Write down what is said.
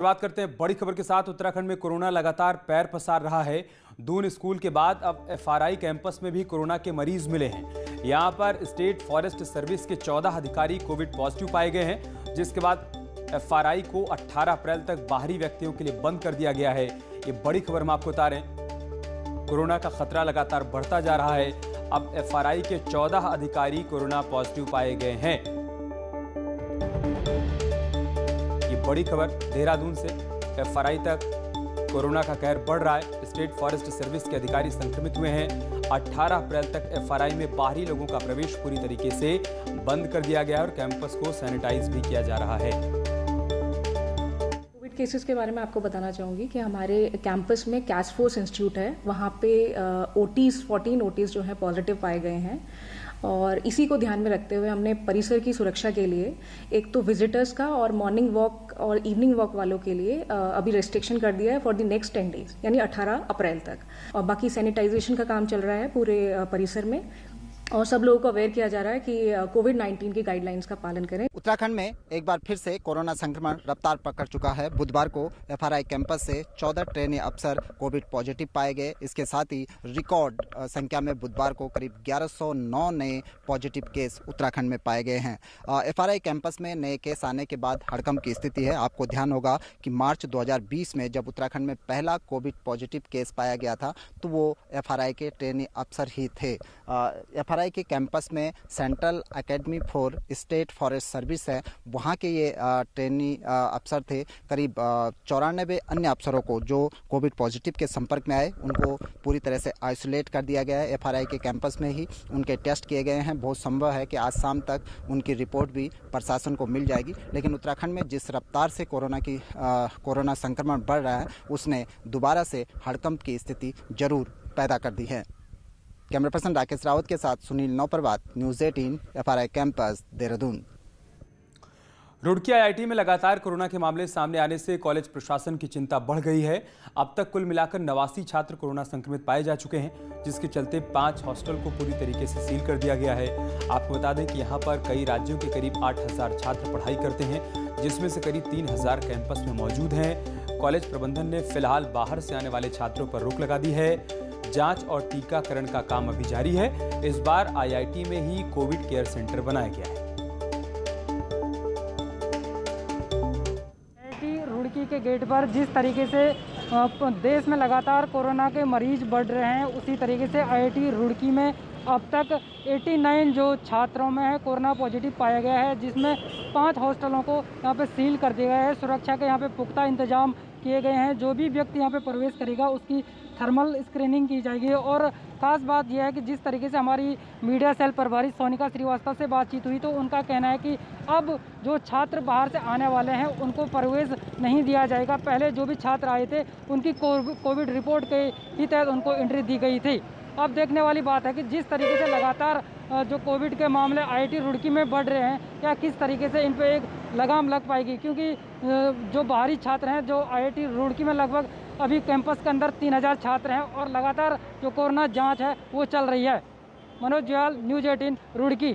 शुरुआत करते हैं बड़ी खबर के साथ। उत्तराखंड में कोरोना लगातार पैर पसार रहा है। दून स्कूल के बाद अब एफआरआई कैंपस में भी कोरोना के मरीज मिले हैं। यहां पर स्टेट फॉरेस्ट सर्विस के 14 अधिकारी कोविड पॉजिटिव पाए गए हैं, जिसके बाद एफआरआई को 18 अप्रैल तक बाहरी व्यक्तियों के लिए बंद कर दिया गया है। ये बड़ी खबर हम आपको बता रहे हैं। कोरोना का खतरा लगातार बढ़ता जा रहा है। अब एफआरआई के 14 अधिकारी कोरोना पॉजिटिव पाए गए हैं। बड़ी खबर देहरादून से एफआरआई तक कोरोना का कहर बढ़ रहा है। स्टेट फॉरेस्ट सर्विस के अधिकारी संक्रमित हुए हैं। 18 अप्रैल तक एफआरआई में बाहरी लोगों का प्रवेश पूरी तरीके से बंद कर दिया गया है और कैंपस को सैनिटाइज भी किया जा रहा है। कोविड केसेस के बारे में आपको बताना चाहूँगी कि हमारे कैंपस में कैश फोर्स इंस्टीट्यूट है, वहाँ पे 14 ओटीज जो है पॉजिटिव पाए गए हैं। और इसी को ध्यान में रखते हुए हमने परिसर की सुरक्षा के लिए एक तो विजिटर्स का और मॉर्निंग वॉक और इवनिंग वॉक वालों के लिए अभी रेस्ट्रिक्शन कर दिया है फॉर द नेक्स्ट 10 डेज, यानी 18 अप्रैल तक। और बाकी सैनिटाइजेशन का काम चल रहा है पूरे परिसर में और सब लोगों को अवेयर किया जा रहा है कि कोविड-19 की गाइडलाइंस का पालन करें। उत्तराखंड में एक बार फिर से कोरोना संक्रमण रफ्तार पकड़ चुका है। बुधवार को एफआरआई कैंपस से 14 ट्रेनी अफसर कोविड पॉजिटिव पाए गए। इसके साथ ही रिकॉर्ड संख्या में बुधवार को करीब 1109 नए पॉजिटिव केस उत्तराखंड में पाए गए हैं। एफआरआई कैंपस में नए केस आने के बाद हड़कंप की स्थिति है। आपको ध्यान होगा कि मार्च 2020 में जब उत्तराखंड में पहला कोविड पॉजिटिव केस पाया गया था तो वो एफआरआई के ट्रेनी अफसर ही थे। एफआरआई के कैंपस में central academy for state forest service है, वहाँ के ये ट्रेनी अफसर थे। करीब 94 अन्य अफसरों को जो कोविड पॉजिटिव के संपर्क में आए उनको पूरी तरह से आइसोलेट कर दिया गया है। एफआरआई के कैंपस में ही उनके टेस्ट किए गए हैं। बहुत संभव है कि आज शाम तक उनकी रिपोर्ट भी प्रशासन को मिल जाएगी। लेकिन उत्तराखंड में जिस रफ्तार से कोरोना संक्रमण बढ़ रहा है उसने दोबारा से हड़कंप की स्थिति जरूर पैदा कर दी है। कैमरा पर्सन राकेश रावत के साथ Sunil Nauparwat, news 18 FRI campus Dehradun. Roorkee IIT में लगातार कोरोना के मामले सामने आने से कॉलेज प्रशासन की चिंता बढ़ गई है। अब तक कुल मिलाकर 89 छात्र कोरोना संक्रमित पाए जा चुके हैं, जिसके चलते 5 हॉस्टल को पूरी तरीके से सील कर दिया गया है। आपको बता दें कि यहाँ पर कई राज्यों के करीब 8000 छात्र पढ़ाई करते हैं, जिसमें से करीब 3000 कैंपस में मौजूद हैं। कॉलेज प्रबंधन ने फिलहाल बाहर से आने वाले छात्रों पर रोक लगा दी है। जांच और टीकाकरण का काम अभी जारी है। इस बार आईआईटी में ही कोविड केयर सेंटर बनाया गया है। रुड़की के गेट पर जिस तरीके से देश में लगातार कोरोना के मरीज बढ़ रहे हैं, उसी तरीके से आईआईटी रुड़की में अब तक 89 जो छात्रों में है कोरोना पॉजिटिव पाया गया है, जिसमें 5 हॉस्टलों को यहाँ पे सील कर दिया गया है। सुरक्षा के यहाँ पे पुख्ता इंतजाम किए गए हैं। जो भी व्यक्ति यहाँ पे प्रवेश करेगा उसकी थर्मल स्क्रीनिंग की जाएगी। और ख़ास बात यह है कि जिस तरीके से हमारी मीडिया सेल प्रभारी सोनिका श्रीवास्तव से बातचीत हुई तो उनका कहना है कि अब जो छात्र बाहर से आने वाले हैं उनको प्रवेश नहीं दिया जाएगा। पहले जो भी छात्र आए थे उनकी कोविड रिपोर्ट के ही तहत उनको एंट्री दी गई थी। अब देखने वाली बात है कि जिस तरीके से लगातार जो कोविड के मामले आईआईटी रुड़की में बढ़ रहे हैं, क्या किस तरीके से इन पे एक लगाम लग पाएगी, क्योंकि जो बाहरी छात्र हैं जो आईआईटी रुड़की में लगभग अभी कैंपस के अंदर 3000 छात्र हैं और लगातार जो कोरोना जांच है वो चल रही है। मनोज जयाल, न्यूज़ 18 रुड़की।